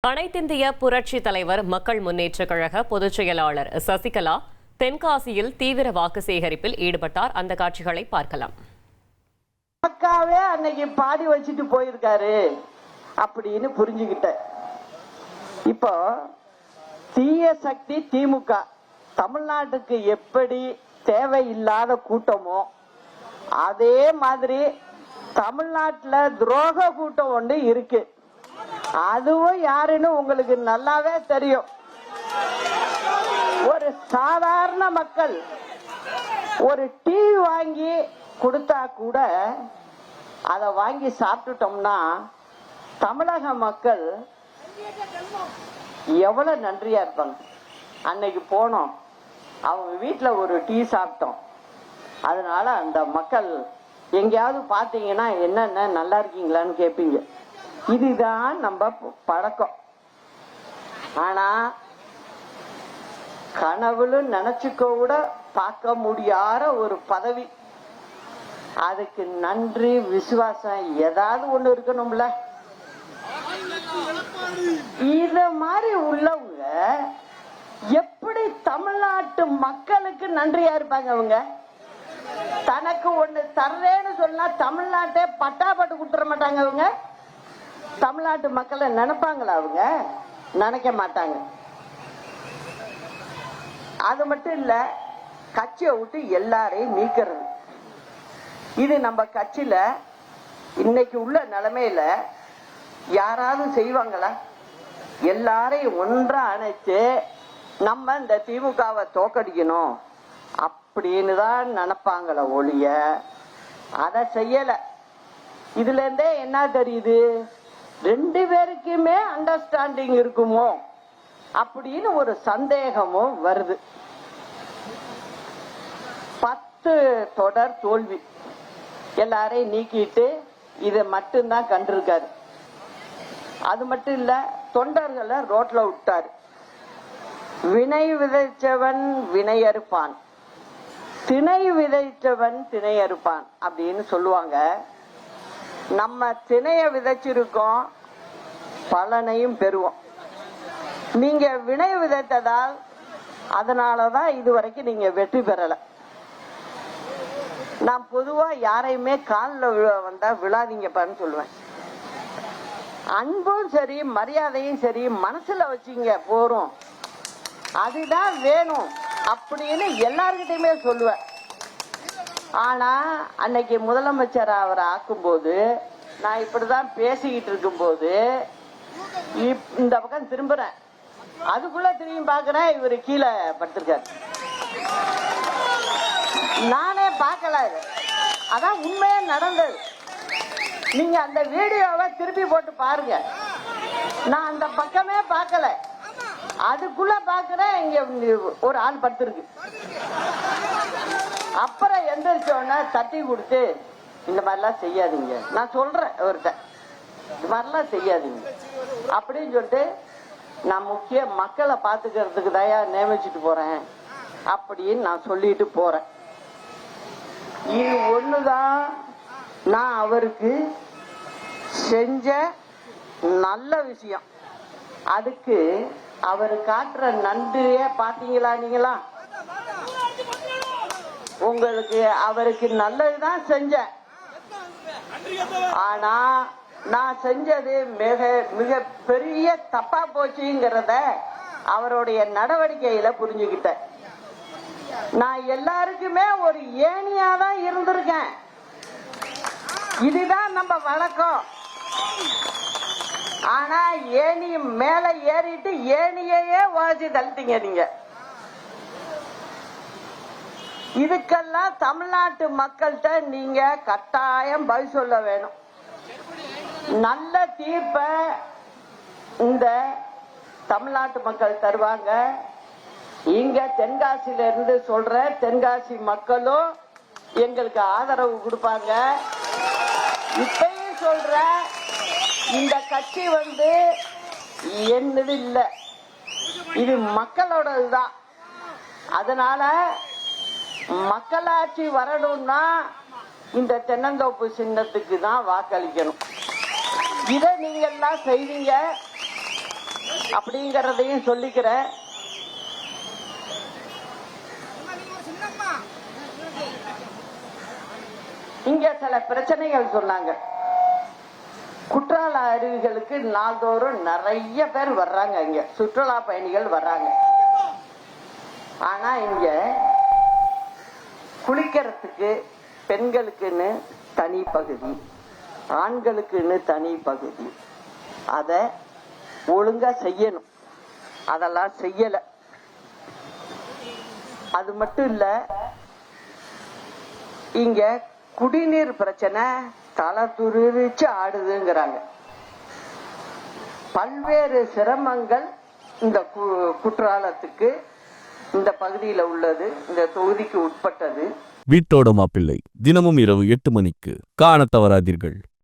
அனைத்திந்திய புரட்சி தலைவர் மக்கள் முன்னேற்ற கழக பொதுச் செயலாளர் சசிகலா தென்காசியில் தீவிர வாக்கு சேகரிப்பில் ஈடுபட்டார். அந்த காட்சிகளை பார்க்கலாம். அக்காவே அன்னைக்கு பாடி வச்சுட்டு போயிருக்காரு அப்படின்னு புரிஞ்சுக்கிட்ட. இப்போ தீய சக்தி திமுக தமிழ்நாட்டுக்கு எப்படி தேவையில்லாத கூட்டமோ அதே மாதிரி தமிழ்நாட்டுல துரோக கூட்டம் ஒன்று இருக்கு. அதுவும் யாருன்னு உங்களுக்கு நல்லாவே தெரியும். ஒரு சாதாரண மக்கள் ஒரு டீ வாங்கி கொடுத்தா கூட அதை வாங்கி சாப்பிட்டுட்டோம்னா தமிழக மக்கள் எவ்வளவு நன்றியா இருப்பாங்க. அன்னைக்கு போனோம், அவங்க வீட்டுல ஒரு டீ சாப்பிட்டோம். அதனால அந்த மக்கள் எங்கேயாவது பாத்தீங்கன்னா என்னென்ன நல்லா இருக்கீங்களான்னு கேட்பீங்க. இதுதான் நம்ம பழக்கம். ஆனா கனவுல நினைச்சுக்க கூட பார்க்க முடியாத ஒரு பதவி. அதுக்கு நன்றி விசுவாசம் ஏதாவது ஒண்ணு இருக்கணும்ல. இத மாதிரி உள்ளவங்க எப்படி தமிழ்நாட்டு மக்களுக்கு நன்றியா இருப்பாங்க? அவங்க தனக்கு ஒண்ணு தர்றேன்னு சொன்னா தமிழ்நாட்டை பட்டாப்பட்டு கொடுத்துட மாட்டாங்க. அவங்க தமிழ்நாட்டு மக்களை நினைப்பாங்களா? அவங்க நினைக்க மாட்டாங்க. அது மட்டும் இல்ல, கட்சியை விட்டு எல்லாரையும் நீக்கிறது. இது நம்ம கட்சியில இன்னைக்கு உள்ள நிலைமையில யாராவது செய்வாங்களா? எல்லாரையும் ஒன்றா அணைச்சு நம்ம இந்த திமுகவை தோக்கடிக்கணும் அப்படின்னு தான் நினைப்பாங்கள ஒழிய அதை செய்யல. இதுல இருந்தே என்ன தெரியுது? ரெண்டு பேருக்குமே அண்டர்ஸ்டாண்டிங் இருக்குமோ அப்படின்னு ஒரு சந்தேகமும் வருது. 10 தொடர் தோல்வி, எல்லாரையும் நீக்கிட்டு இதை மட்டும்தான் கண்டிருக்காரு. அது மட்டும் இல்ல, தொண்டர்களை ரோட்ல விட்டாரு. வினை விதைச்சவன் வினை அறுப்பான், திணை விதைச்சவன் திணை அறுப்பான் அப்படின்னு சொல்லுவாங்க. நம்ம திணைய விதைச்சிருக்கோம், பலனையும் பெறுவோம். நீங்க வினை விதைத்ததால் அதனாலதான் இதுவரைக்கும் நீங்க வெற்றி பெறல. நான் பொதுவா யாரையுமே காலில் வந்தா விழாதீங்கப்பான்னு சொல்லுவேன். அன்பும் சரி மரியாதையும் சரி மனசுல வச்சுங்க போறோம், அதுதான் வேணும் அப்படின்னு எல்லார்கிட்டயுமே சொல்லுவேன். ஆனா அன்னைக்கு முதலமைச்சர் அவரை ஆக்கும்போது நான் இப்படிதான் பேசிக்கிட்டு இருக்கும் போது இந்த பக்கம் திரும்புறேன், அதுக்குள்ள திரும்பி பாக்குறேன் இவரு கீழே படுத்திருக்காரு. நானே பார்க்கல, அதான் உண்மையா நடந்தது. நீங்க அந்த வீடியோவை திருப்பி போட்டு பாருங்க. நான் அந்த பக்கமே பார்க்கல, அதுக்குள்ள பாக்குறேன் இங்க ஒரு ஆள் படுத்திருக்கு. அப்புறம் எந்திரிச்சோன்னா தட்டி கொடுத்து இந்த மாதிரிலாம் செய்யாதீங்க, நான் சொல்றேன் அவர்கிட்ட இந்த மாதிரிலாம் செய்யாதீங்க அப்படின்னு சொல்லிட்டு, நான் முக்கிய மக்களை பாத்துக்கிறதுக்கு தயா நியமிச்சுட்டு போறேன் அப்படின்னு நான் சொல்லிட்டு போறேன். இது ஒண்ணுதான் நான் அவருக்கு செஞ்ச நல்ல விஷயம். அதுக்கு அவர் காட்டுற நன்றியே பாத்தீங்களா? நீங்களா உங்களுக்கு அவருக்கு நல்லதுதான் செஞ்சேன். ஆனா நான் செஞ்சது மிக மிக பெரிய தப்பா போச்சுங்கிறத அவருடைய நடவடிக்கையில புரிஞ்சுக்கிட்டேன். நான் எல்லாருக்குமே ஒரு ஏணியாதான் இருந்திருக்கேன். இதுதான் நம்ம வழக்கம். ஆனா ஏணி மேல ஏறிட்டு ஏணியையே உழைச்சு தள்ளிட்டீங்க நீங்க. இதுக்கெல்லாம் தமிழ்நாட்டு மக்கள்கிட்ட நீங்க கட்டாயம் பதில் சொல்ல வேணும். நல்ல தீர்ப்ப இந்த தமிழ்நாட்டு மக்கள் தருவாங்க. இங்க தென்காசியில இருந்து சொல்ற, தென்காசி மக்களும் எங்களுக்கு ஆதரவு கொடுப்பாங்க. இப்பயும் சொல்ற, இந்த கட்சி என்னது இல்ல, இது மக்களோடதுதான். அதனால மக்களாட்சி வரணும்னா இந்த தென்னந்தோப்பு சின்னத்துக்கு தான் வாக்களிக்கணும். இதை நீங்க எல்லாம் செய்வீங்க. அப்படிங்கறதையும் சொல்லிக்கிறேன். இங்க சில பிரச்சனைகள் சொன்னாங்க. குற்றால அருவிகளுக்கு நாள்தோறும் நிறைய பேர் வர்றாங்க, இங்க சுற்றுலா பயணிகள் வர்றாங்க. ஆனா இங்க குளிக்கிறதுக்கு பெண்களுக்குன்னு தனி பகுதி, ஆண்களுக்குன்னு தனி பகுதி. அத ஒழுங்கா செய்யணும், அதெல்லாம் செய்யல. அது மட்டும் இல்ல, இங்க குடிநீர் பிரச்சனை தலை துருவிச்சு ஆடுதுங்கிறாங்க. பல்வேறு சிரமங்கள் இந்த குற்றாலத்துக்கு இந்த பகுதியில் உள்ளது, இந்த தொகுதிக்கு உட்பட்டது. வீட்டோட மாப்பிள்ளை தினமும் இரவு 8 மணிக்கு காணத் தவறாதீர்கள்.